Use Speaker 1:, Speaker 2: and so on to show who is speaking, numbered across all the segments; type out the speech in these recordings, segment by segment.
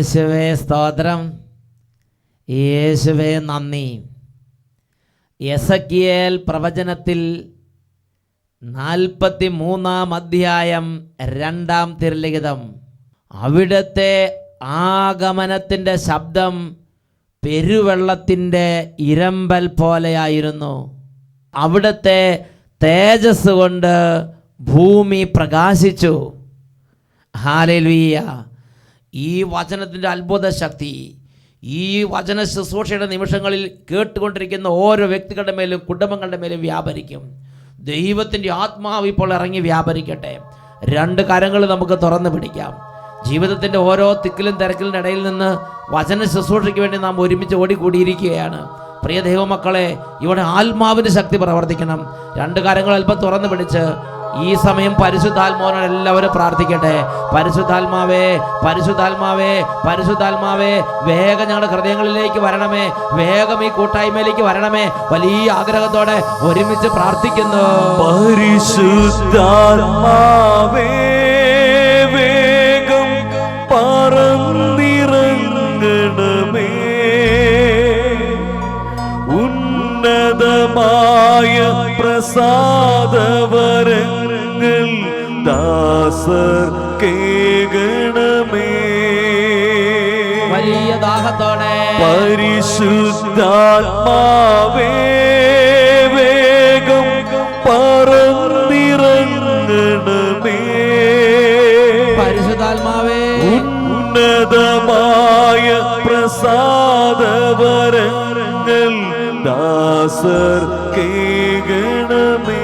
Speaker 1: യേശുവേ സ്തോത്രം, യേശുവേ നന്ദി. എസെക്കിയേൽ പ്രവചനത്തിൽ 43-ാം അധ്യായം 2-ാം തിരുലിഖിതം. അവിടുത്തെ ആഗമനത്തിൻ്റെ ശബ്ദം പെരുവെള്ളത്തിൻ്റെ ഇരമ്പൽ പോലെയായിരുന്നു. അവിടുത്തെ തേജസ് കൊണ്ട് ഭൂമി പ്രകാശിച്ചു. ഹല്ലേലൂയ. ഈ വചനത്തിൻ്റെ അത്ഭുത ശക്തി ഈ വചന ശുശ്രൂഷയുടെ നിമിഷങ്ങളിൽ കേട്ടുകൊണ്ടിരിക്കുന്ന ഓരോ വ്യക്തികളുടെ മേലും കുടുംബങ്ങളുടെ മേലും വ്യാപരിക്കും. ദൈവത്തിൻ്റെ ആത്മാവ് ഇപ്പോൾ ഇറങ്ങി വ്യാപരിക്കട്ടെ. 2 കരങ്ങൾ നമുക്ക് തുറന്നു പിടിക്കാം. ജീവിതത്തിൻ്റെ ഓരോ തിക്കിലും തിരക്കിലും ഇടയിൽ നിന്ന് വചന ശുശ്രൂഷയ്ക്ക് വേണ്ടി നാം ഒരുമിച്ച് ഓടിക്കൂടിയിരിക്കുകയാണ്. പ്രിയ ദൈവമക്കളെ, ഇവിടെ ആത്മാവിൻ്റെ ശക്തി പ്രവർത്തിക്കണം. 2 കരങ്ങൾ അല്പം തുറന്നു പിടിച്ച് ഈ സമയം പരിശുദ്ധാത്മാവിനോട് എല്ലാവരും പ്രാർത്ഥിക്കട്ടെ. പരിശുദ്ധാത്മാവേ, പരിശുദ്ധാത്മാവേ, പരിശുദ്ധാത്മാവേ, വേഗം ഞങ്ങളുടെ ഹൃദയങ്ങളിലേക്ക് വരണമേ, വേഗം ഈ കൂട്ടായ്മയിലേക്ക് വരണമേ. വലിയ ആഗ്രഹത്തോടെ ഒരുമിച്ച് പ്രാർത്ഥിക്കുന്നു.
Speaker 2: പരിശുദ്ധാത്മാവേ, വേഗം പറന്നിറങ്ങണമേ. ഉന്നതമായ പ്രസാദവരങ്ങൾ ദാസർ കേകണമേ.
Speaker 1: വലിയ ദാഹത്തോടെ
Speaker 2: പരിശുദ്ധാത്മാവേ, വേഗം പറന്നിറങ്ങണമേ.
Speaker 1: പരിശുദ്ധാത്മാവേ,
Speaker 2: ഉന്നതമായ പ്രസാദവരങ്ങൾ ദാസർ കേകണമേ.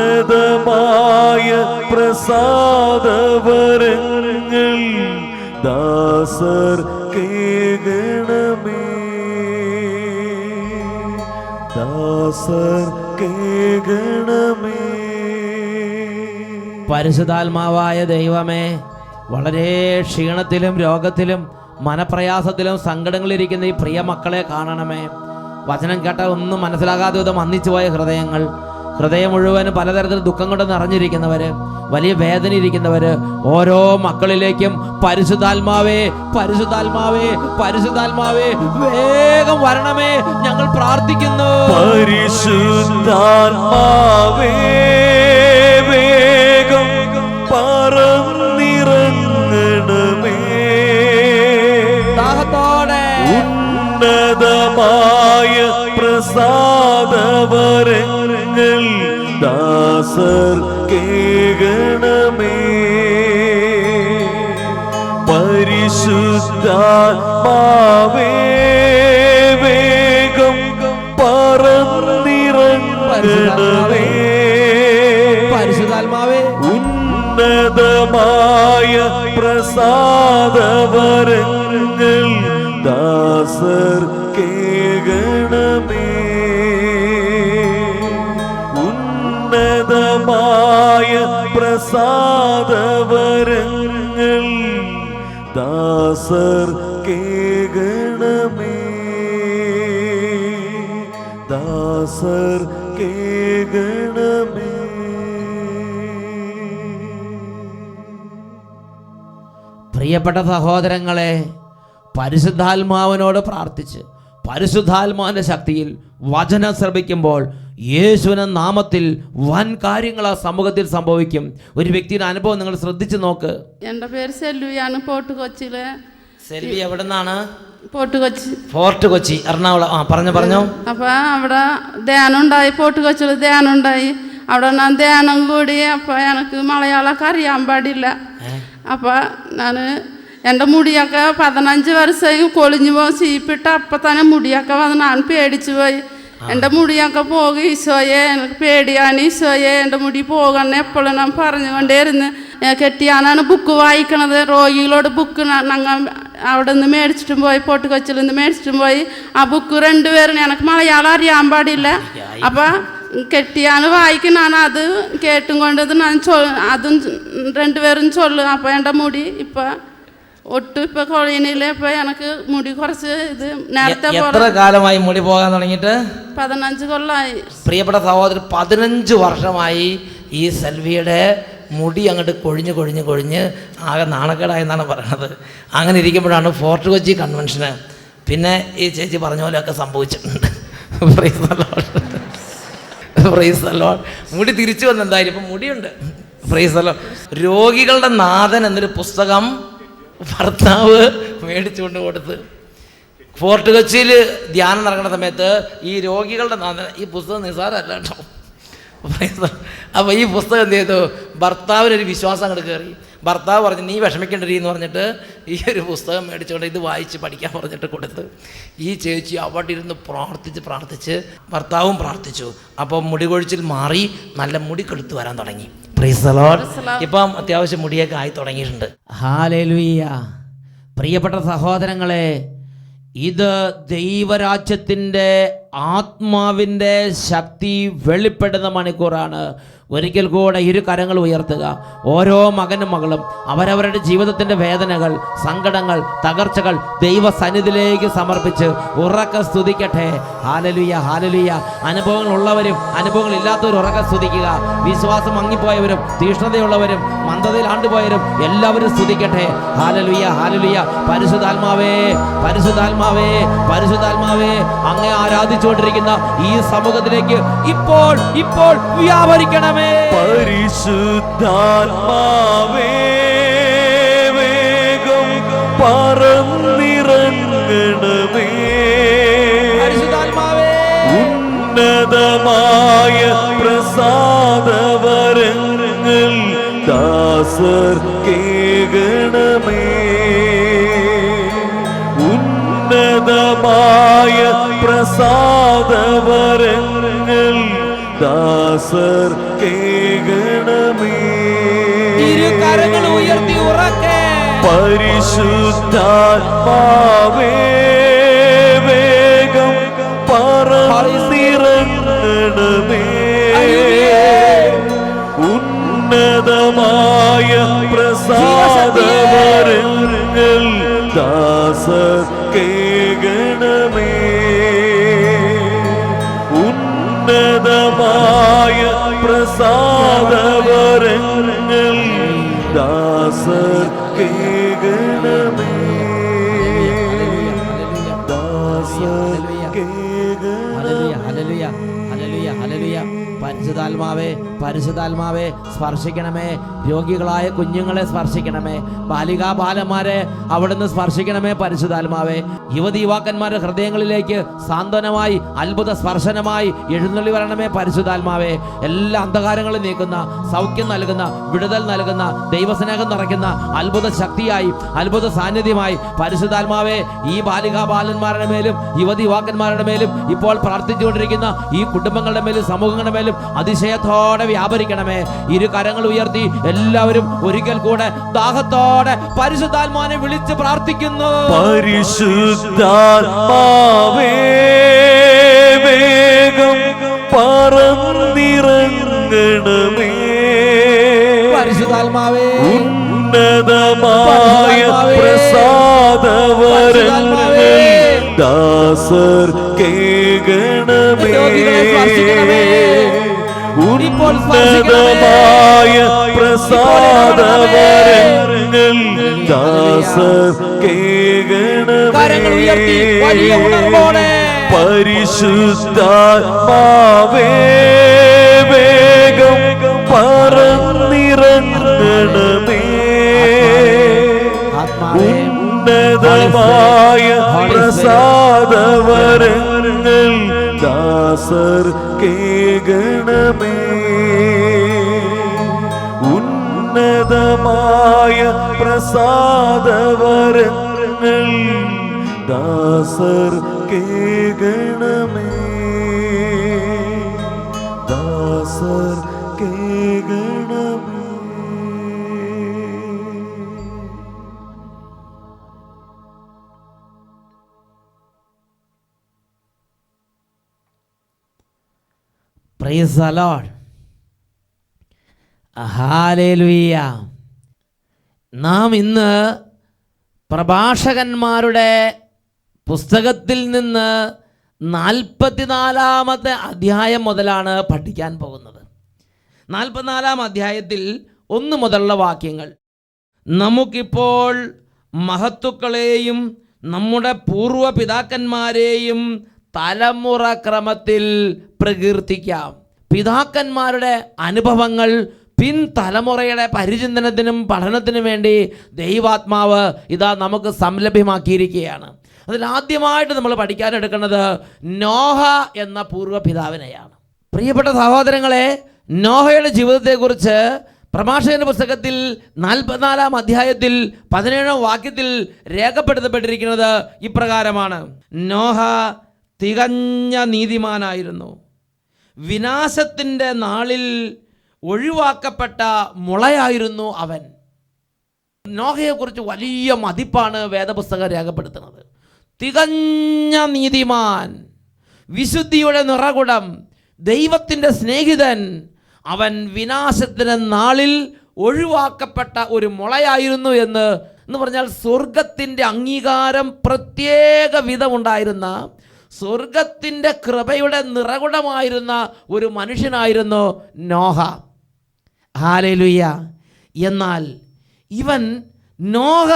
Speaker 2: ഉന്നതമായ പ്രസാദവരങ്ങൾ ദാസർ കേകണമേ. ദാസർ കേകണമേ.
Speaker 1: പരിശുദ്ധാത്മാവായ ദൈവമേ, വളരെ ക്ഷീണത്തിലും രോഗത്തിലും മനപ്രയാസത്തിലും സങ്കടങ്ങളിലിരിക്കുന്ന ഈ പ്രിയ മക്കളെ കാണണമേ. വചനം കേട്ട ഒന്നും മനസ്സിലാകാതെ വിധം അന്നിച്ചു പോയ ഹൃദയം മുഴുവനും പലതരത്തിൽ ദുഃഖം കൊണ്ട് നിറഞ്ഞിരിക്കുന്നവര്, വലിയ വേദന ഇരിക്കുന്നവര്, ഓരോ മക്കളിലേക്കും പരിശുദ്ധാത്മാവേ, പരിശുദ്ധാത്മാവേ, പരിശുദ്ധാത്മാവേ, വേഗം വരണമേ, ഞങ്ങൾ പ്രാർത്ഥിക്കുന്നു.
Speaker 2: പരിശുദ്ധാത്മാവേ, വേഗം പറന്നിറങ്ങണമേ. ഉന്നതമായ പ്രസാദവരങ്ങൾ ദാസർ കേകണമേ. പരിശുദ്ധാത്മാവേ, വേഗം പറന്നിറങ്ങണമേ.
Speaker 1: പരിശുദ്ധാത്മാവേ,
Speaker 2: ഉന്നതമായ പ്രസാദവരങ്ങൾ ദാസർ കേകണമേ. ഉന്നതമായ പ്രസാദവരങ്ങൾ ദാസർ കേകണമേ. ദാസർ കേകണമേ.
Speaker 1: പ്രിയപ്പെട്ട സഹോദരങ്ങളെ, പരിശുദ്ധാത്മാവിനോട് പ്രാർത്ഥിച്ച് പരിശുദ്ധാത്മാവിൻ്റെ ശക്തിയിൽ വചനം ശ്രമിക്കുമ്പോൾ യേശുവിന്റെ നാമത്തിൽ വൻ കാര്യങ്ങൾ ആ സമൂഹത്തിൽ സംഭവിക്കും. ഒരു വ്യക്തിയുടെ അനുഭവം നിങ്ങൾ ശ്രദ്ധിച്ചു നോക്ക്.
Speaker 3: എൻ്റെ പേര് സെൽവിയാണ്, പോർട്ട് കൊച്ചിയിലെ.
Speaker 1: സെൽവി എവിടെ നിന്നാണ്?
Speaker 3: ഫോർട്ട്
Speaker 1: കൊച്ചി, എറണാകുളം. പറഞ്ഞോ.
Speaker 3: അപ്പം അവിടെ ധ്യാനം ഉണ്ടായി, പോർട്ട് കൊച്ചിയിൽ ധ്യാനം ഉണ്ടായി. അവിടെ ഞാൻ ധ്യാനം കൂടി. അപ്പം എനിക്ക് മലയാളമൊക്കെ അറിയാൻ പാടില്ല. അപ്പം ഞാൻ എൻ്റെ മുടിയൊക്കെ 15 വർഷമായി കൊളിഞ്ഞു പോയി ചീപ്പിട്ട് അപ്പം തന്നെ മുടിയൊക്കെ വന്ന് ഞാൻ പേടിച്ചു പോയി. എൻ്റെ മുടിയൊക്കെ പോകും, ഈശോയെ എനിക്ക് പേടിയാണ്, ഈശോയെ എൻ്റെ മുടി പോകണം എപ്പോഴും ഞാൻ പറഞ്ഞുകൊണ്ടേയിരുന്നു. കെട്ടിയാനാണ് ബുക്ക് വായിക്കണത്, രോഗികളോട് ബുക്ക് ഞങ്ങൾ അവിടെ നിന്ന് മേടിച്ചിട്ടും പോയി, പോർട്ട് കൊച്ചിയിൽ നിന്ന് മേടിച്ചിട്ടും പോയി. ആ ബുക്ക് 2 പേരും എനിക്ക് മലയാളം അറിയാൻ പാടില്ല. അപ്പം കെട്ടിയാണ് വായിക്കണാണ്, അത് കേട്ടും കൊണ്ട് അതും 2 പേരും ചൊല്ലും. അപ്പം എൻ്റെ മുടി ഇപ്പം ഒട്ടും ഇപ്പൊ കൊഴിയണില്ല. ഇപ്പൊ എനിക്ക് മുടി കുറച്ച് ഇത് നേരത്തെ.
Speaker 1: എത്ര കാലമായി മുടി പോകാൻ തുടങ്ങിയിട്ട്?
Speaker 3: 15 കൊല്ലമായി.
Speaker 1: പ്രിയപ്പെട്ട സഹോദരൻ, 15 വർഷമായി ഈ സെൽവിയുടെ മുടി അങ്ങോട്ട് കൊഴിഞ്ഞ് ആകെ നാണക്കേടായെന്നാണ് പറയണത്. അങ്ങനെ ഇരിക്കുമ്പോഴാണ് ഫോർട്ട് കൊച്ചി കൺവെൻഷന് പിന്നെ ഈ ചേച്ചി പറഞ്ഞ പോലെയൊക്കെ സംഭവിച്ചിട്ടുണ്ട്. Price the Lord, price the Lord. മുടി തിരിച്ചു വന്ന് എന്തായാലും ഇപ്പം മുടിയുണ്ട്. Price the Lord. രോഗികളുടെ നാഥൻ എന്നൊരു പുസ്തകം ഭർത്താവ് മേടിച്ചുകൊണ്ട് കൊടുത്ത് ഫോർട്ട് കൊച്ചിയിൽ ധ്യാനം നടക്കുന്ന സമയത്ത് ഈ രോഗികളുടെ നാഥൻ, ഈ പുസ്തകം നിസ്സാരമല്ല കേട്ടോ. അപ്പോൾ ഈ പുസ്തകം എന്ത് ചെയ്തു, ഭർത്താവിനൊരു വിശ്വാസം അങ്ങോട്ട് കയറി. ഭർത്താവ് പറഞ്ഞു നീ വിഷമിക്കേണ്ടരീ എന്ന് പറഞ്ഞിട്ട് ഈ ഒരു പുസ്തകം മേടിച്ചുകൊണ്ട് ഇത് വായിച്ച് പഠിക്കാൻ പറഞ്ഞിട്ട് കൊടുത്ത് ഈ ചേച്ചി അവിടെ ഇരുന്ന് പ്രാർത്ഥിച്ച് ഭർത്താവും പ്രാർത്ഥിച്ചു. അപ്പോൾ മുടി കൊഴിച്ചിൽ മാറി, നല്ല മുടി കെടുത്ത് വരാൻ തുടങ്ങി. Price the Lord. ഇപ്പം അത്യാവശ്യം മുടിയൊക്കെ ആയി തുടങ്ങിയിട്ടുണ്ട്. ഹല്ലേലൂയ. പ്രിയപ്പെട്ട സഹോദരങ്ങളെ, ഇത് ദൈവരാജ്യത്തിൻ്റെ ആത്മാവിൻ്റെ ശക്തി വെളിപ്പെടുന്ന മണിക്കൂറാണ്. ഒരിക്കൽ കൂടെ ഇരു കരങ്ങൾ ഉയർത്തുക. ഓരോ മകനും മകളും അവരവരുടെ ജീവിതത്തിൻ്റെ വേദനകൾ, സങ്കടങ്ങൾ, തകർച്ചകൾ ദൈവസന്നിധിയിലേക്ക് സമർപ്പിച്ച് ഉറക്കെ സ്തുതിക്കട്ടെ. ഹല്ലേലൂയ, ഹല്ലേലൂയ. അനുഭവങ്ങളുള്ളവരും അനുഭവങ്ങളില്ലാത്തവരും ഉറക്കെ സ്തുതിക്കുക. വിശ്വാസം മങ്ങിപ്പോയവരും തീഷ്ണതയുള്ളവരും മന്ദതയിൽ ആണ്ടുപോയവരും എല്ലാവരും സ്തുതിക്കട്ടെ. ഹല്ലേലൂയ, ഹല്ലേലൂയ. പരിശുദ്ധാത്മാവേ, പരിശുദ്ധാത്മാവേ, പരിശുദ്ധാത്മാവേ, അങ്ങേ ആരാധിച്ചുകൊണ്ടിരിക്കുന്ന ഈ സമൂഹത്തിലേക്ക് ഇപ്പോൾ വ്യാപരിക്കണം.
Speaker 2: പരിശുദ്ധാത്മാവേ, വേഗം പറന്നിറങ്ങണമേ. ഉന്നതമായ പ്രസാദവരങ്ങൾ ദാസർ കേകണമേ. ഉന്നതമായ പ്രസാദവരങ്ങൾ ദാസർ കേകണമേ.
Speaker 1: ഇരു കരങ്ങൾ ഉയർത്തി ഉറക്കെ.
Speaker 2: പരിശുദ്ധാത്മാവേ, വേഗം പറന്നിറങ്ങണമേ. ഉന്നതമായ പ്രസാദവരങ്ങൾ ദാസർ കേകണമേ. ഉന്നതമായ പ്രസാദവരങ്ങൾ ദാസർ കേകണമേ. ദാസർ കേകണമേ.
Speaker 1: പരിശുദ്ധാത്മാവേ, പരിശുദ്ധാത്മാവേ, സ്പർശിക്കണമേ. രോഗികളായ കുഞ്ഞുങ്ങളെ സ്പർശിക്കണമേ. ബാലികാ ബാലന്മാരെ അവിടുന്ന് സ്പർശിക്കണമേ. പരിശുദ്ധാത്മാവേ, യുവതി യുവാക്കന്മാരുടെ ഹൃദയങ്ങളിലേക്ക് സാന്ത്വനമായി അത്ഭുത സ്പർശനമായി എഴുന്നള്ളി വരണമേ. പരിശുദ്ധാത്മാവേ, എല്ലാ അന്ധകാരങ്ങളും നീക്കുന്ന, സൗഖ്യം നൽകുന്ന, വിടുതൽ നൽകുന്ന, ദൈവസ്നേഹം നിറയ്ക്കുന്ന അത്ഭുത ശക്തിയായി, അത്ഭുത സാന്നിധ്യമായി പരിശുദ്ധാത്മാവേ ഈ ബാലികാ ബാലന്മാരുടെ മേലും യുവതി യുവാക്കന്മാരുടെ മേലും ഇപ്പോൾ പ്രാർത്ഥിച്ചുകൊണ്ടിരിക്കുന്ന ഈ കുടുംബങ്ങളുടെ മേലും സമൂഹങ്ങളുടെ മേലും അതിശയത്തോടെ വ്യാപരിക്കണമേ. ഇരു കരങ്ങൾ ഉയർത്തി എല്ലാവരും ഒരിക്കൽ കൂടെ ദാഹത്തോടെ പരിശുദ്ധാത്മാവിനെ വിളിച്ച് പ്രാർത്ഥിക്കുന്നു.
Speaker 2: പരിശുദ്ധാത്മാവേ, വേഗം പറന്നിറങ്ങണമേ.
Speaker 1: പരിശുദ്ധാത്മാവേ,
Speaker 2: ഉന്നതമായ പ്രസാദവരങ്ങൾ ദാസർ കേകണമേ. ഉന്നതമായ പ്രസാദവരങ്ങൾ ദാസർ കേകണമേ. പരിശുദ്ധാത്മാവേ, വേഗം പറന്നിറങ്ങണമേ. ഉന്നതമായ പ്രസാദവരങ്ങൾ ദാസർ കേകണമേ. ഉന്നതമായ പ്രസാദവരങ്ങൾ ദാസർ കേകണമേ. ദാസർ കേകണമേ.
Speaker 1: Praise the Lord. ഹല്ലേലൂയ. നാം ഇന്ന് പ്രഭാഷകന്മാരുടെ പുസ്തകത്തിൽ നിന്ന് 44-ാമത്തെ അധ്യായം മുതലാണ് പഠിക്കാൻ പോകുന്നത്. 44-ാം അധ്യായത്തിൽ 1 മുതലുള്ള വാക്യങ്ങൾ. നമുക്കിപ്പോൾ മഹത്തുക്കളെയും നമ്മുടെ പൂർവ്വ പിതാക്കന്മാരെയും തലമുറ ക്രമത്തിൽ പ്രകീർത്തിക്കാം. പിതാക്കന്മാരുടെ അനുഭവങ്ങൾ പിൻതലമുറയുടെ പരിചിന്തനത്തിനും പഠനത്തിനും വേണ്ടി ദൈവാത്മാവ് ഇതാ നമുക്ക് സംലഭ്യമാക്കിയിരിക്കുകയാണ്. അതിൽ ആദ്യമായിട്ട് നമ്മൾ പഠിക്കാനെടുക്കുന്നത് നോഹ എന്ന പൂർവ്വ പിതാവിനെയാണ്. പ്രിയപ്പെട്ട സഹോദരങ്ങളെ, നോഹയുടെ ജീവിതത്തെക്കുറിച്ച് പ്രഭാഷകന്റെ പുസ്തകത്തിൽ 44-ാം അധ്യായത്തിൽ 17-ാം വാക്യത്തിൽ രേഖപ്പെടുത്തപ്പെട്ടിരിക്കുന്നത് ഇപ്രകാരമാണ്: നോഹ തികഞ്ഞ നീതിമാനായിരുന്നു, വിനാശത്തിൻ്റെ നാളിൽ ഒഴിവാക്കപ്പെട്ട മുളയായിരുന്നു അവൻ. നോഹയെക്കുറിച്ച് വലിയ മതിപ്പാണ് വേദപുസ്തകം രേഖപ്പെടുത്തുന്നത്. തികഞ്ഞ നീതിമാൻ, വിശുദ്ധിയുടെ നിറകുടം, ദൈവത്തിൻ്റെ സ്നേഹിതൻ. അവൻ വിനാശത്തിൻ്റെ നാളിൽ ഒഴിവാക്കപ്പെട്ട ഒരു മുളയായിരുന്നു എന്ന് പറഞ്ഞാൽ സ്വർഗത്തിൻ്റെ അംഗീകാരം പ്രത്യേക വിധമുണ്ടായിരുന്ന, സ്വർഗത്തിൻ്റെ കൃപയുടെ നിറകുടമായിരുന്ന ഒരു മനുഷ്യനായിരുന്നു നോഹ. ഹല്ലേലൂയ. എന്നാൽ നോഹ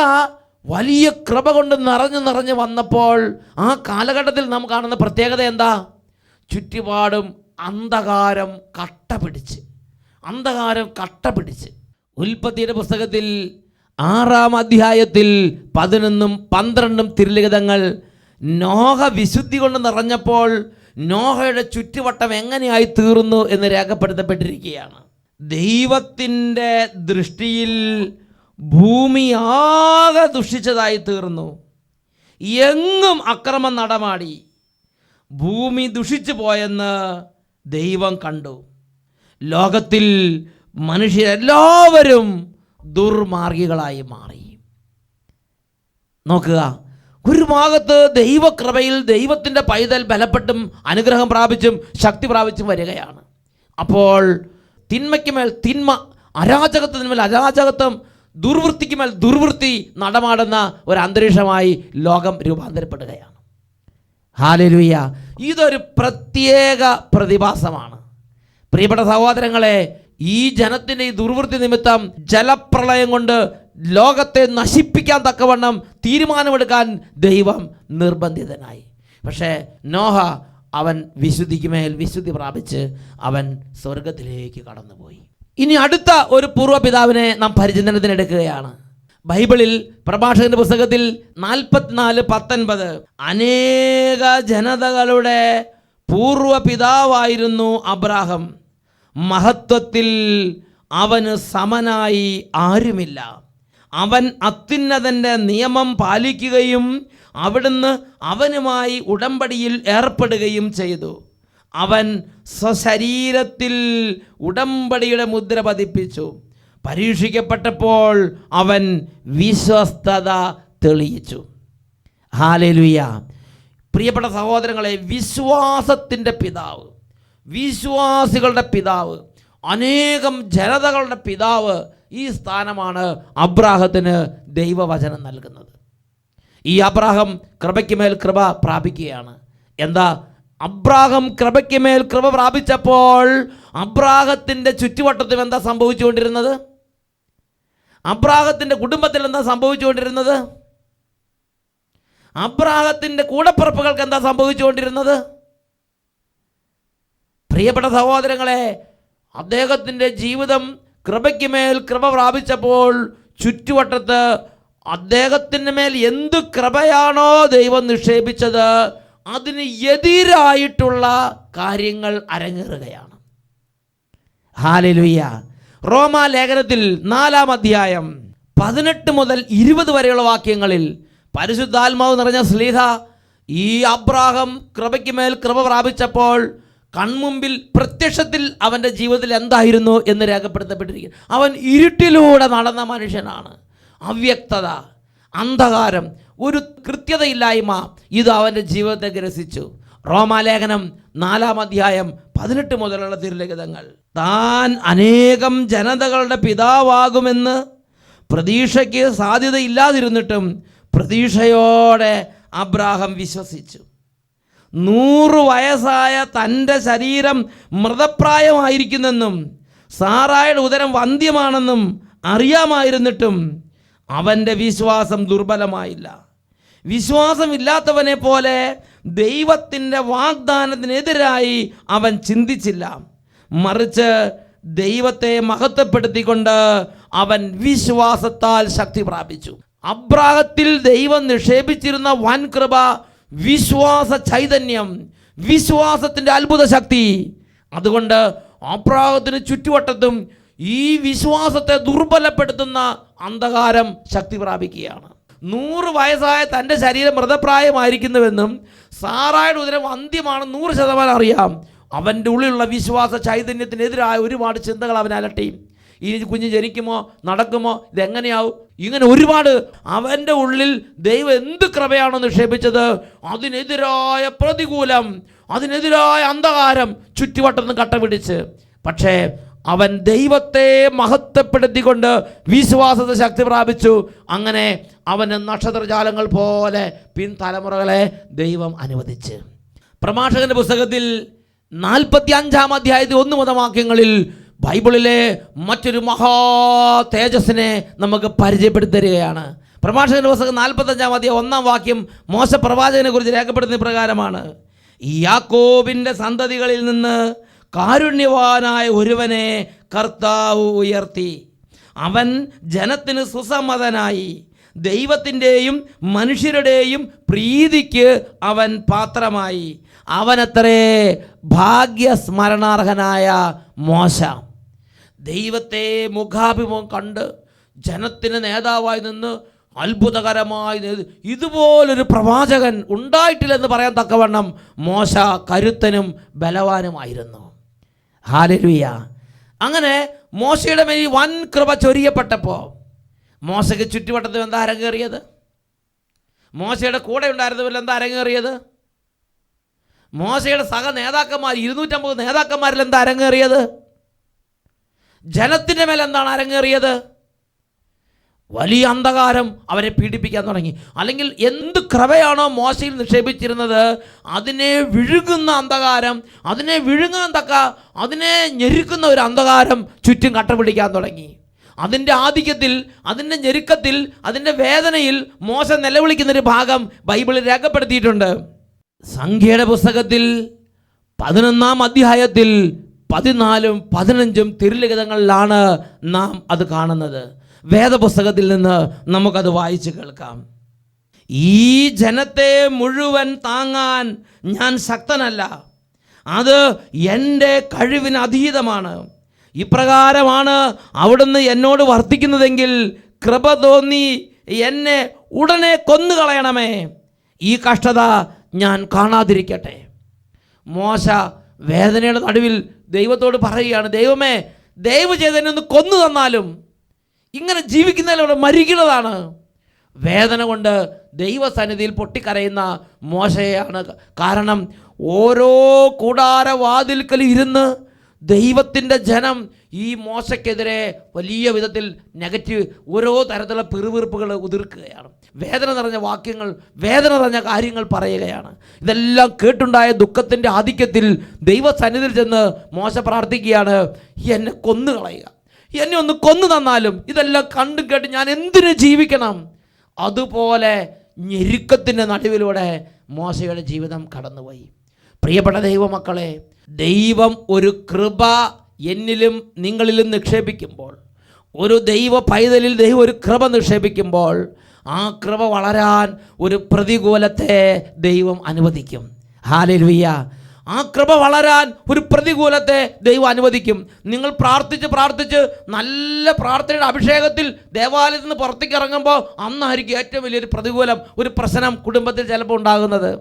Speaker 1: വലിയ കൃപ കൊണ്ട് നിറഞ്ഞു വന്നപ്പോൾ ആ കാലഘട്ടത്തിൽ നാം കാണുന്ന പ്രത്യേകത എന്താ? ചുറ്റുപാടും അന്ധകാരം കട്ടപിടിച്ച്. ഉൽപ്പത്തിയുടെ പുസ്തകത്തിൽ 6-ാം അധ്യായത്തിൽ 11-ഉം 12-ഉം തിരുലിഖിതങ്ങൾ നോഹ വിശുദ്ധി കൊണ്ട് നിറഞ്ഞപ്പോൾ നോഹയുടെ ചുറ്റുവട്ടം എങ്ങനെയായി തീർന്നു എന്ന് രേഖപ്പെടുത്തപ്പെട്ടിരിക്കുകയാണ്. ദൈവത്തിൻ്റെ ദൃഷ്ടിയിൽ ഭൂമി ആകെ ദുഷിച്ചതായി തീർന്നു. എങ്ങും അക്രമം നടമാടി. ഭൂമി ദുഷിച്ചു പോയെന്ന് ദൈവം കണ്ടു. ലോകത്തിൽ മനുഷ്യരെല്ലാവരും ദുർമാർഗികളായി മാറി. നോക്കുക, ഒരു ഭാഗത്ത് ദൈവകൃപയിൽ ദൈവത്തിൻ്റെ പൈതൽ ബലപ്പെട്ടും അനുഗ്രഹം പ്രാപിച്ചും ശക്തി പ്രാപിച്ചും വരികയാണ്. അപ്പോൾ തിന്മയ്ക്ക് മേൽ തിന്മ, അരാജകത്വത്തിന് മേൽ അരാജകത്വം, ദുർവൃത്തിക്ക് മേൽ ദുർവൃത്തി നടമാടുന്ന ഒരു അന്തരീക്ഷമായി ലോകം രൂപാന്തരപ്പെടുകയാണ്. ഹല്ലേലൂയ. ഇതൊരു പ്രത്യേക പ്രതിഭാസമാണ്. പ്രിയപ്പെട്ട സഹോദരങ്ങളെ, ഈ ജനത്തിൻ്റെ ഈ ദുർവൃത്തി നിമിത്തം ജലപ്രളയം കൊണ്ട് ലോകത്തെ നശിപ്പിക്കാൻ തക്കവണ്ണം തീരുമാനമെടുക്കാൻ ദൈവം നിർബന്ധിതനായി. പക്ഷേ നോഹ അവൻ വിശുദ്ധിക്ക് മേൽ വിശുദ്ധി പ്രാപിച്ച് അവൻ സ്വർഗത്തിലേക്ക് കടന്നുപോയി. ഇനി അടുത്ത ഒരു പൂർവ്വപിതാവിനെ നാം പരിചിന്തനത്തിനെടുക്കുകയാണ്. ബൈബിളിൽ പ്രഭാഷകന്റെ പുസ്തകത്തിൽ 44:19 അനേക ജനതകളുടെ പൂർവ്വപിതാവായിരുന്നു അബ്രാഹാം. മഹത്വത്തിൽ അവന് സമനായി ആരുമില്ല. അവൻ അത്യുന്നതൻ്റെ നിയമം പാലിക്കുകയും അവിടുന്ന് അവനുമായി ഉടമ്പടിയിൽ ഏർപ്പെടുകയും ചെയ്തു. അവൻ സ്വശരീരത്തിൽ ഉടമ്പടിയുടെ മുദ്ര പതിപ്പിച്ചു. പരീക്ഷിക്കപ്പെട്ടപ്പോൾ അവൻ വിശ്വസ്തത തെളിയിച്ചു. ഹല്ലേലൂയ. പ്രിയപ്പെട്ട സഹോദരങ്ങളെ, വിശ്വാസത്തിൻ്റെ പിതാവ്, വിശ്വാസികളുടെ പിതാവ്, അനേകം ജനതകളുടെ പിതാവ്, ഈ സ്ഥാനമാണ് അബ്രാഹത്തിന് ദൈവവചനം നൽകുന്നത്. ഈ അബ്രാഹാം കൃപയ്ക്ക് മേൽ കൃപ പ്രാപിക്കുകയാണ്. എന്താ? അബ്രാഹാം കൃപയ്ക്ക് മേൽ കൃപ പ്രാപിച്ചപ്പോൾ അബ്രാഹത്തിൻ്റെ ചുറ്റുവട്ടത്തിൽ എന്താ സംഭവിച്ചുകൊണ്ടിരുന്നത്? അബ്രാഹത്തിൻ്റെ കുടുംബത്തിൽ എന്താ സംഭവിച്ചുകൊണ്ടിരുന്നത്? അബ്രാഹത്തിൻ്റെ കൂടപ്പിറപ്പുകൾക്ക് എന്താ സംഭവിച്ചുകൊണ്ടിരുന്നത്? പ്രിയപ്പെട്ട സഹോദരങ്ങളെ, അദ്ദേഹത്തിൻ്റെ ജീവിതം കൃപയ്ക്ക് മേൽ കൃപ പ്രാപിച്ചപ്പോൾ ചുറ്റുവട്ടത്ത് അദ്ദേഹത്തിൻ്റെ മേൽ എന്ത് കൃപയാണോ ദൈവം നിക്ഷേപിച്ചത് അതിന് എതിരായിട്ടുള്ള കാര്യങ്ങൾ അരങ്ങേറുകയാണ്. ഹല്ലേലൂയ. റോമാലേഖനത്തിൽ 4-ാം അധ്യായം 18 മുതൽ 20 വരെയുള്ള വാക്യങ്ങളിൽ പരിശുദ്ധാത്മാവ് നിറഞ്ഞ ശ്ലീഹ ഈ അബ്രാഹാം കൃപയ്ക്ക് മേൽ കൃപ പ്രാപിച്ചപ്പോൾ കൺമുമ്പിൽ പ്രത്യക്ഷത്തിൽ അവൻ്റെ ജീവിതത്തിൽ എന്തായിരുന്നു എന്ന് രേഖപ്പെടുത്തപ്പെട്ടിരിക്കുന്നു. അവൻ ഇരുട്ടിലൂടെ നടന്ന മനുഷ്യനാണ്. അവ്യക്തത, അന്ധകാരം, ഒരു കൃത്യതയില്ലായ്മ, ഇത് അവൻ്റെ ജീവിതത്തെ ഗ്രസിച്ചു. റോമാലേഖനം 4-ാം അധ്യായം 18 മുതലുള്ള തിരുലിഖിതങ്ങൾ. താൻ അനേകം ജനതകളുടെ പിതാവാകുമെന്ന് പ്രതീക്ഷയ്ക്ക് സാധ്യതയില്ലാതിരുന്നിട്ടും പ്രതീക്ഷയോടെ അബ്രാഹാം വിശ്വസിച്ചു. 100 വയസ്സായ തൻ്റെ ശരീരം മൃതപ്രായമായിരിക്കുന്നെന്നും സാറായുടെ ഉദരം വന്ധ്യമാണെന്നും അറിയാമായിരുന്നിട്ടും അവൻ്റെ വിശ്വാസം ദുർബലമായില്ല. വിശ്വാസമില്ലാത്തവനെ പോലെ ദൈവത്തിൻ്റെ വാഗ്ദാനത്തിനെതിരായി അവൻ ചിന്തിച്ചില്ല. മറിച്ച് ദൈവത്തെ മഹത്വപ്പെടുത്തിക്കൊണ്ട് അവൻ വിശ്വാസത്താൽ ശക്തി പ്രാപിച്ചു. അബ്രാഹത്തിൽ ദൈവം നിക്ഷേപിച്ചിരുന്ന വൻ കൃപ, വിശ്വാസ ചൈതന്യം, വിശ്വാസത്തിൻ്റെ അത്ഭുത ശക്തി. അതുകൊണ്ട് അബ്രാഹത്തിന് ചുറ്റുവട്ടത്തും ഈ വിശ്വാസത്തെ ദുർബലപ്പെടുത്തുന്ന അന്ധകാരം ശക്തി പ്രാപിക്കുകയാണ്. 100 വയസ്സായ തൻ്റെ ശരീരം മൃതപ്രായമായിരിക്കുന്നുവെന്നും സാറായുടെ ഉദരം അന്ത്യമാണ് 100% അറിയാം. അവൻ്റെ ഉള്ളിലുള്ള വിശ്വാസ ചൈതന്യത്തിനെതിരായ ഒരുപാട് ചിന്തകൾ അവൻ അലട്ടി. ഈ കുഞ്ഞ് ജനിക്കുമോ, നടക്കുമോ, ഇതെങ്ങനെയാവും, ഇങ്ങനെ ഒരുപാട് അവൻ്റെ ഉള്ളിൽ ദൈവം എന്ത് കൃപയാണോ നിക്ഷേപിച്ചത് അതിനെതിരായ പ്രതികൂലം, അതിനെതിരായ അന്ധകാരം ചുറ്റുവട്ടത്തുനിന്ന് കട്ട പിടിച്ച്. പക്ഷേ അവൻ ദൈവത്തെ മഹത്വപ്പെടുത്തിക്കൊണ്ട് വിശ്വാസത്തെ ശക്തി പ്രാപിച്ചു. അങ്ങനെ അവന് നക്ഷത്രജാലങ്ങൾ പോലെ പിൻതലമുറകളെ ദൈവം അനുവദിച്ച്. പ്രഭാഷകന്റെ പുസ്തകത്തിൽ 45-ാം അധ്യായത്തിൽ 1 മുതൽ വാക്യങ്ങളിൽ ബൈബിളിലെ മറ്റൊരു മഹാ തേജസ്സിനെ നമുക്ക് പരിചയപ്പെടുത്തി തരികയാണ്. പ്രഭാഷകന്റെ പുസ്തകം 45-ാം അധ്യായം 1-ാം വാക്യം മോശ പ്രവാചകനെ കുറിച്ച് രേഖപ്പെടുത്തുന്ന പ്രകാരമാണ്: യാക്കോബിൻ്റെ സന്തതികളിൽ നിന്ന് കാരുണ്യവാനായ ഒരുവനെ കർത്താവ് ഉയർത്തി. അവൻ ജനത്തിന് സുസമ്മതനായി. ദൈവത്തിൻ്റെയും മനുഷ്യരുടെയും പ്രീതിക്ക് അവൻ പാത്രമായി. അവനത്രേ ഭാഗ്യസ്മരണാർഹനായ മോശ. ദൈവത്തെ മുഖാഭിമുഖം കണ്ട് ജനത്തിന് നേതാവായി നിന്ന് അത്ഭുതകരമായി ഇതുപോലൊരു പ്രവാചകൻ ഉണ്ടായിട്ടില്ലെന്ന് പറയാൻ തക്കവണ്ണം മോശ കരുത്തനും ബലവാനുമായിരുന്നു. ഹല്ലേലൂയ. അങ്ങനെ മോശയുടെ മേൽ വൻ കൃപ ചൊരിയപ്പെട്ടപ്പോൾ മോശയ്ക്ക് ചുറ്റുവട്ടത്തിൽ എന്താ അരങ്ങേറിയത്? മോശയുടെ കൂടെ ഉണ്ടായിരുന്നവരിൽ എന്താ അരങ്ങേറിയത്? മോശയുടെ സഹ നേതാക്കന്മാർ 250 നേതാക്കന്മാരിൽ എന്താ അരങ്ങേറിയത്? ജനത്തിൻ്റെ മേൽ എന്താണ് അരങ്ങേറിയത്? വലിയ അന്ധകാരം അവരെ പീഡിപ്പിക്കാൻ തുടങ്ങി. അല്ലെങ്കിൽ എന്ത് കൃപയാണോ മോശയിൽ നിക്ഷേപിച്ചിരുന്നത് അതിനെ വിഴുങ്ങുന്ന അന്ധകാരം, അതിനെ വിഴുങ്ങാൻ തക്ക, അതിനെ ഞെരുക്കുന്ന ഒരു അന്ധകാരം ചുറ്റും കട്ടപിടിക്കാൻ തുടങ്ങി. അതിൻ്റെ ആധിക്യത്തിൽ, അതിൻ്റെ ഞെരുക്കത്തിൽ, അതിൻ്റെ വേദനയിൽ മോശ നിലവിളിക്കുന്നൊരു ഭാഗം ബൈബിളിൽ രേഖപ്പെടുത്തിയിട്ടുണ്ട്. സംഖ്യയുടെ പുസ്തകത്തിൽ 11-ാം അധ്യായത്തിൽ 14-ഉം 15-ഉം തിരുലിഖിതങ്ങളിലാണ് നാം അത് കാണുന്നത്. വേദപുസ്തകത്തിൽ നിന്ന് നമുക്കത് വായിച്ച് കേൾക്കാം. ഈ ജനത്തെ മുഴുവൻ താങ്ങാൻ ഞാൻ ശക്തനല്ല, അത് എൻ്റെ കഴിവിന് അതീതമാണ്. ഇപ്രകാരമാണ് അവിടുന്ന് എന്നോട് വർത്തിക്കുന്നതെങ്കിൽ കൃപ തോന്നി എന്നെ ഉടനെ കൊന്നുകളയണമേ. ഈ കഷ്ടത ഞാൻ കാണാതിരിക്കട്ടെ. മോശ വേദനയുടെ നടുവിൽ ദൈവത്തോട് പറയുകയാണ്: ദൈവമേ, ദയവ് ചെയ്ത് എന്നെ ഒന്ന് കൊന്നു തന്നാലും, ഇങ്ങനെ ജീവിക്കുന്നതിലൂടെ മരിക്കുന്നതാണ്. വേദന കൊണ്ട് ദൈവസന്നിധിയിൽ പൊട്ടിക്കരയുന്ന മോശയാണ്. കാരണം ഓരോ കൂടാരവാതിൽക്കൽ ഇരുന്ന് ദൈവത്തിൻ്റെ ജനം ഈ മോശയ്ക്കെതിരെ വലിയ വിധത്തിൽ നെഗറ്റീവ് ഓരോ തരത്തിലുള്ള പിറുവിറുപ്പുകൾ ഉതിർക്കുകയാണ്. വേദന നിറഞ്ഞ വാക്യങ്ങൾ, വേദന നിറഞ്ഞ കാര്യങ്ങൾ പറയുകയാണ്. ഇതെല്ലാം കേട്ടുണ്ടായ ദുഃഖത്തിൻ്റെ ആധിക്യത്തിൽ ദൈവസന്നിധിയിൽ ചെന്ന് മോശ പ്രാർത്ഥിക്കുകയാണ്: എന്നെ കൊന്നുകളയുക, എന്നെ ഒന്ന് കൊന്നു തന്നാലും ഇതെല്ലാം കണ്ടും കേട്ട് ഞാൻ എന്തിനു ജീവിക്കണം? അതുപോലെ ഞെരുക്കത്തിൻ്റെ നടുവിലൂടെ മോശയുടെ ജീവിതം കടന്നുപോയി. പ്രിയപ്പെട്ട ദൈവമക്കളെ, ദൈവം ഒരു കൃപ എന്നിലും നിങ്ങളിലും നിക്ഷേപിക്കുമ്പോൾ, ഒരു ദൈവ പൈതലിൽ ദൈവം ഒരു കൃപ നിക്ഷേപിക്കുമ്പോൾ, ആ കൃപ വളരാൻ ഒരു പ്രതികൂലത്തെ ദൈവം അനുവദിക്കും. ഹല്ലേലൂയ. ആ കൃപ വളരാൻ ഒരു പ്രതികൂലത്തെ ദൈവം അനുവദിക്കും. നിങ്ങൾ പ്രാർത്ഥിച്ച് നല്ല പ്രാർത്ഥനയുടെ അഭിഷേകത്തിൽ ദേവാലയത്തിൽ നിന്ന് പുറത്തേക്ക് ഇറങ്ങുമ്പോൾ അന്നായിരിക്കും ഏറ്റവും വലിയൊരു പ്രതികൂലം, ഒരു പ്രശ്നം കുടുംബത്തിൽ ചിലപ്പോൾ ഉണ്ടാകുന്നത്.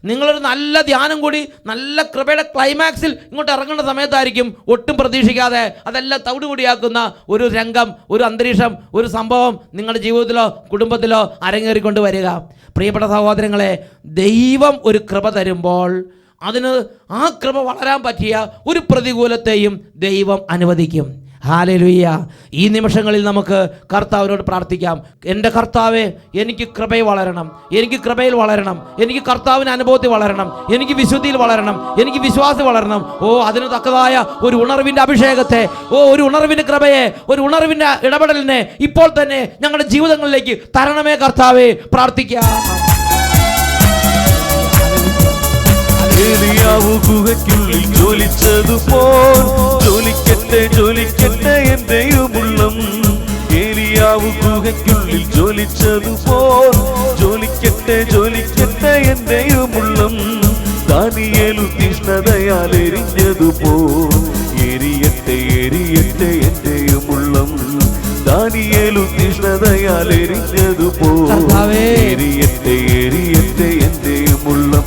Speaker 1: നിങ്ങളൊരു നല്ല ധ്യാനം കൂടി നല്ല കൃപയുടെ ക്ലൈമാക്സിൽ ഇങ്ങോട്ട് ഇറങ്ങേണ്ട സമയത്തായിരിക്കും ഒട്ടും പ്രതീക്ഷിക്കാതെ അതെല്ലാം തവിടുപൊടിയാക്കുന്ന ഒരു രംഗം, ഒരു അന്തരീക്ഷം, ഒരു സംഭവം നിങ്ങളുടെ ജീവിതത്തിലോ കുടുംബത്തിലോ അരങ്ങേറിക്കൊണ്ട് വരിക. പ്രിയപ്പെട്ട സഹോദരങ്ങളെ, ദൈവം ഒരു കൃപ തരുമ്പോൾ അതിന് ആ കൃപ വളരാൻ പറ്റിയ ഒരു പ്രതികൂലത്തെയും ദൈവം അനുവദിക്കും. ഹല്ലേലൂയ. ഈ നിമിഷങ്ങളിൽ നമുക്ക് കർത്താവിനോട് പ്രാർത്ഥിക്കാം. എൻ്റെ കർത്താവേ, എനിക്ക് കൃപയിൽ വളരണം, എനിക്ക് കൃപയിൽ വളരണം, എനിക്ക് കർത്താവിൻ്റെ അനുഭവത്തിൽ വളരണം, എനിക്ക് വിശുദ്ധിയിൽ വളരണം, എനിക്ക് വിശ്വാസത്തിൽ വളരണം. അതിന് തക്കതായ ഒരു ഉണർവിൻ്റെ അഭിഷേകത്തെ, ഒരു ഉണർവിൻ്റെ കൃപയെ, ഒരു ഉണർവിൻ്റെ ഇടപെടലിനെ ഇപ്പോൾ തന്നെ ഞങ്ങളുടെ ജീവിതങ്ങളിലേക്ക് തരണമേ കർത്താവേ. പ്രാർത്ഥിക്കാം.
Speaker 2: ഏലിയാവ് ഗുഹയ്ക്കുള്ളിൽ ജ്വലിച്ചതുപോൽ ജ്വലിക്കട്ടെ ജ്വലിക്കട്ടെ എന്റെയും ഉള്ളം. ഏലിയാവ് ഗുഹയ്ക്കുള്ളിൽ ജ്വലിച്ചതുപോൽ ജ്വലിക്കട്ടെ ജ്വലിക്കട്ടെ എന്റെയും ഉള്ളം. ദാനിയേലു തീഷ്ണതയാൽ എരിഞ്ഞതുപോൽ എരിയട്ടെ എരിയട്ടെ എന്റെയും ഉള്ളം. ദാനിയേലു തീഷ്ണതയാൽ എരിഞ്ഞതുപോൽ എരിയട്ടെ എരിയട്ടെ എന്റെയും ഉള്ളം.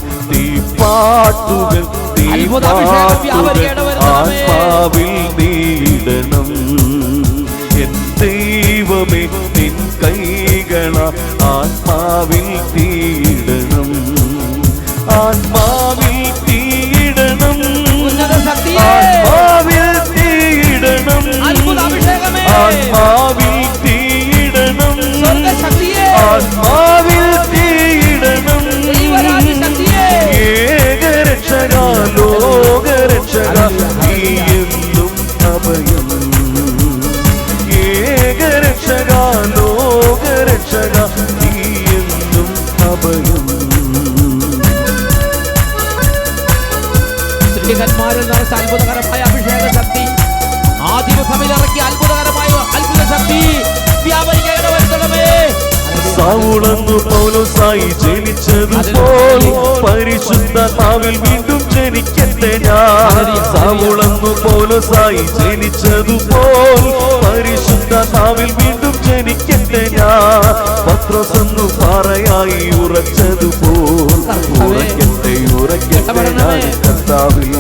Speaker 2: പാട്ടുകൾ ആത്മാവിൽ നീടണം. എൻ ദൈവമേ നിൻ കൈകള ആത്മാവിൽ തീടണം. ആത്മാവിൽ തീടണം. ആത്മാവിൽ തീടണം. ആത്മാവിൽ തീടണം. ആത്മാവിൽ തീടണം. ഏകരക്ഷക ലോകരക്ഷക നീയെന്നും അഭയം. ഏകരക്ഷക ലോകരക്ഷക നീയെന്നും അഭയം.
Speaker 1: സ്ത്രീകന്മാരിൽ നിറച്ച അത്ഭുതകരമായ അഭിഷേക ശക്തി, ആദിമസഭയിൽ ഇറക്കിയ അത്ഭുതകരമായ അത്ഭുത ശക്തി വ്യാപരിക്കാൻ വരുത്തണമേ.
Speaker 2: സൗളന്നു പൗലോസായി ജനിച്ചതുപോൽ പരിശുദ്ധാത്മാവിൽ വീണ്ടും ജനിക്കട്ടെ ഞാൻ. സൗളന്നു പൗലോസായി ജനിച്ചതുപോൽ പരിശുദ്ധാത്മാവിൽ വീണ്ടും ജനിക്കട്ടെ ഞാൻ. പത്രോസെന്നു പാറയായി ഉറച്ചതുപോൽ ഉറക്കട്ടെ ഉറക്കട്ടെ ഞാൻ കർത്താവിൽ.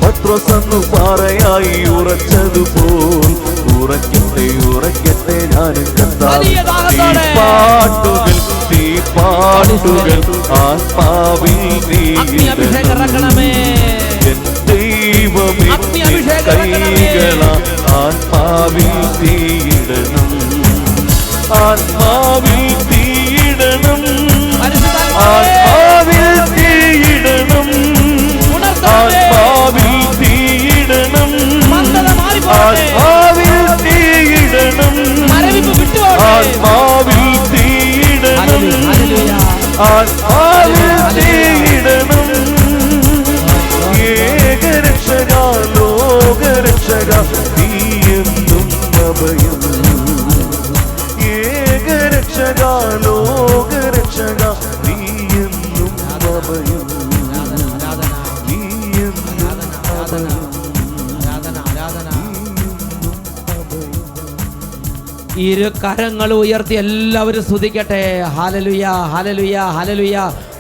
Speaker 2: പത്രോസെന്നു പാറയായി ഉറച്ചതുപോൽ ഉറക്കട്ടെ ഉറക്കട്ടെ ഞാൻ കർത്താവിൽ. പാട്ടുകൾ തീ പാട്ടുകൾ ആത്മാവിൽ നീടണമേ. എൻ ദൈവമേ കൈകള ആത്മാവിൽ തീടണം. ആത്മാവിൽ തീടണം. ആത്മാവിൽ തീടണം. ആത്മാവിൽ തീടണം. ആത്മാവിൽ തീടണം. ആത്മാവിൽ തീടണം. ആത്മാവിൽ തീടണം. ഏകരക്ഷക ലോകരക്ഷക നീയെന്നും അഭയം. ഏകരക്ഷക ലോകരക്ഷക നീയെന്നും അഭയം.
Speaker 1: ഇരു കരങ്ങൾ ഉയർത്തി എല്ലാവരും സ്തുതിക്കട്ടെ. ഹല്ലേലൂയ ഹല്ലേലൂയ ഹല്ലേലൂയ.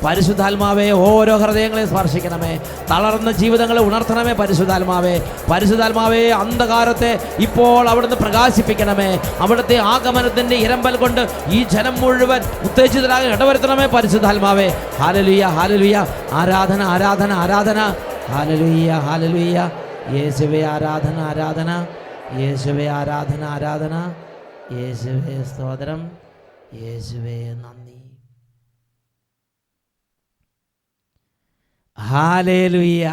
Speaker 1: പരിശുദ്ധാത്മാവേ, ഓരോ ഹൃദയങ്ങളെ സ്പർശിക്കണമേ. തളർന്ന ജീവിതങ്ങളെ ഉണർത്തണമേ പരിശുദ്ധാത്മാവേ. പരിശുദ്ധാത്മാവേ, അന്ധകാരത്തെ ഇപ്പോൾ അവിടുന്ന് പ്രകാശിപ്പിക്കണമേ. അവിടുത്തെ ആഗമനത്തിൻ്റെ ഇരമ്പൽ കൊണ്ട് ഈ ജനം മുഴുവൻ ഉത്തേജിതരാകെ ഇടവരുത്തണമേ പരിശുദ്ധാത്മാവേ. Hallelujah hallelujah. ആരാധന ആരാധന ആരാധന. Hallelujah hallelujah. യേശുവേ ആരാധന ആരാധന. യേശുവേ ആരാധന ആരാധന. യേശുവേ സ്തോത്രം. യേശുവേ നന്ദി. ഹല്ലേലൂയ.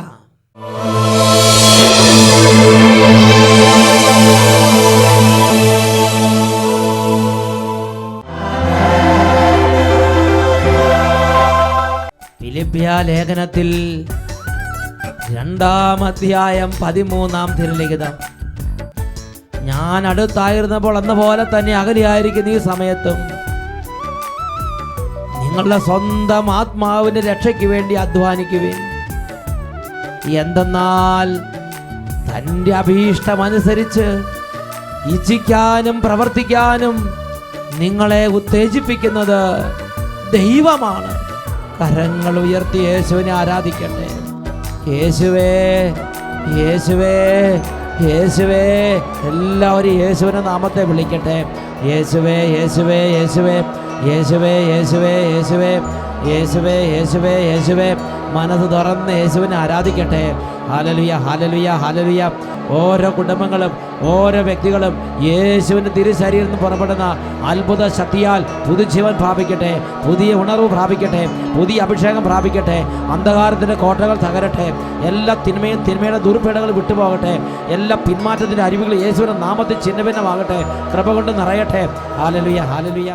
Speaker 1: ഫിലിപ്പിയ ലേഖനത്തിൽ 2-ാം അധ്യായം 13-ാം തിരുലിഖിതം. ഞാൻ അടുത്തായിരുന്നപ്പോൾ എന്ന പോലെ തന്നെ അകലെയായിരിക്കുന്ന ഈ സമയത്തും നിങ്ങളുടെ സ്വന്തം ആത്മാവിൻ്റെ രക്ഷയ്ക്ക് വേണ്ടി അധ്വാനിക്കുവിൻ. എന്തെന്നാൽ തൻ്റെ അഭീഷ്ടമനുസരിച്ച് ഇച്ഛിക്കാനും പ്രവർത്തിക്കാനും നിങ്ങളെ ഉത്തേജിപ്പിക്കുന്നത് ദൈവമാണ്. കരങ്ങൾ ഉയർത്തി യേശുവിനെ ആരാധിക്കട്ടെ. യേശുവേ യേശുവേ യേശുവേ. എല്ലാവരും യേശുവിൻ്റെ നാമത്തെ വിളിക്കട്ടെ. യേശുവേ യേശുവേ യേശുവേ യേശുവേ യേശുവേ യേശുവേ യേശുവേ യേശുവേ യേശുവേ മനസ്സ് തുറന്ന് യേശുവിനെ ആരാധിക്കട്ടെ. ഹല്ലേലൂയ, ഹല്ലേലൂയ, ഹല്ലേലൂയ. ഓരോ കുടുംബങ്ങളും ഓരോ വ്യക്തികളും യേശുവിൻ്റെ തിരുശരീരത്തിൽ നിന്ന് പുറപ്പെടുന്ന അത്ഭുത ശക്തിയാൽ പുതുജീവൻ പ്രാപിക്കട്ടെ, പുതിയ ഉണർവ് പ്രാപിക്കട്ടെ, പുതിയ അഭിഷേകം പ്രാപിക്കട്ടെ. അന്ധകാരത്തിൻ്റെ കോട്ടകൾ തകരട്ടെ, എല്ലാ തിന്മയും തിന്മയുടെ ദുർപീഠകൾ വിട്ടുപോകട്ടെ, എല്ലാ പിന്മാറ്റത്തിൻ്റെ അരുവികൾ യേശുവിൻ്റെ നാമത്തിൽ ചിഹ്നഭിന്നമാകട്ടെ, കൃപ കൊണ്ട് നിറയട്ടെ. Hallelujah, hallelujah.